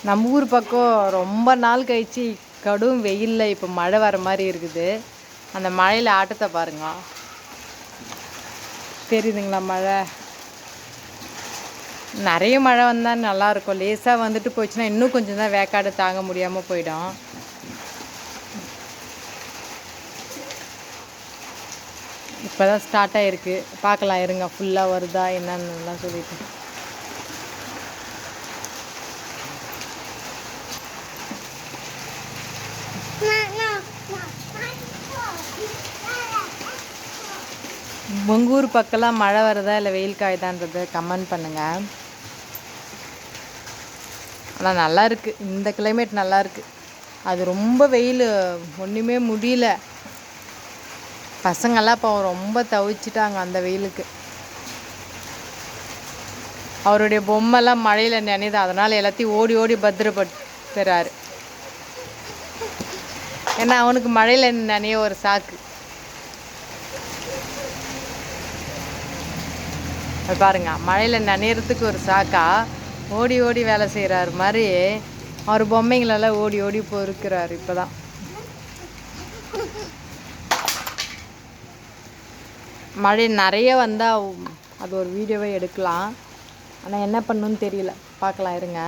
நம்ம ஊர் பக்கம் ரொம்ப நாள் கழிச்சு கடும் வெயிலில் இப்போ மழை வர மாதிரி இருக்குது. அந்த மழையில் ஆட்டத்தை பாருங்க. தெரியுதுங்களா மழை? நிறைய மழை வந்தால் நல்லாயிருக்கும். லேசாக வந்துட்டு போச்சுன்னா இன்னும் கொஞ்சம் தான் வேக்காடு தாங்க முடியாமல் போயிடும். இப்போ தான் ஸ்டார்ட் ஆகிருக்கு. பார்க்கலாம் இருங்க, ஃபுல்லாக வருதா என்னன்னுலாம் சொல்லிட்டு. உங்கள் ஊர் பக்கம்லாம் மழை வருதா இல்லை வெயில் காயுதான்றதை கமெண்ட் பண்ணுங்கள். ஆனால் நல்லா இருக்குது, இந்த கிளைமேட் நல்லா இருக்குது. அது ரொம்ப வெயில், ஒன்றுமே முடியல. பசங்கள்லாம் இப்போ ரொம்ப தவிச்சிட்டாங்க அந்த வெயிலுக்கு. அவருடைய பொம்மைலாம் மழையில் நினைது, அதனால் எல்லாத்தையும் ஓடி ஓடி பத்திரப்படுத்துறாரு. ஏன்னா அவனுக்கு மழையில் நினைய ஒரு சாக்கு. பாருங்க, மழையில் நனையிறதுக்கு ஒரு சாக்கா ஓடி ஓடி வேலை செய்கிறாரு மாதிரி அவர் பொம்மைங்களெல்லாம் ஓடி ஓடி பொறுக்கிறாரு. இப்போ தான் மழை நிறைய வந்தால் அது ஒரு வீடியோவே எடுக்கலாம். ஆனால் என்ன பண்ணணுன்னு தெரியல, பார்க்கலாம் இருங்க.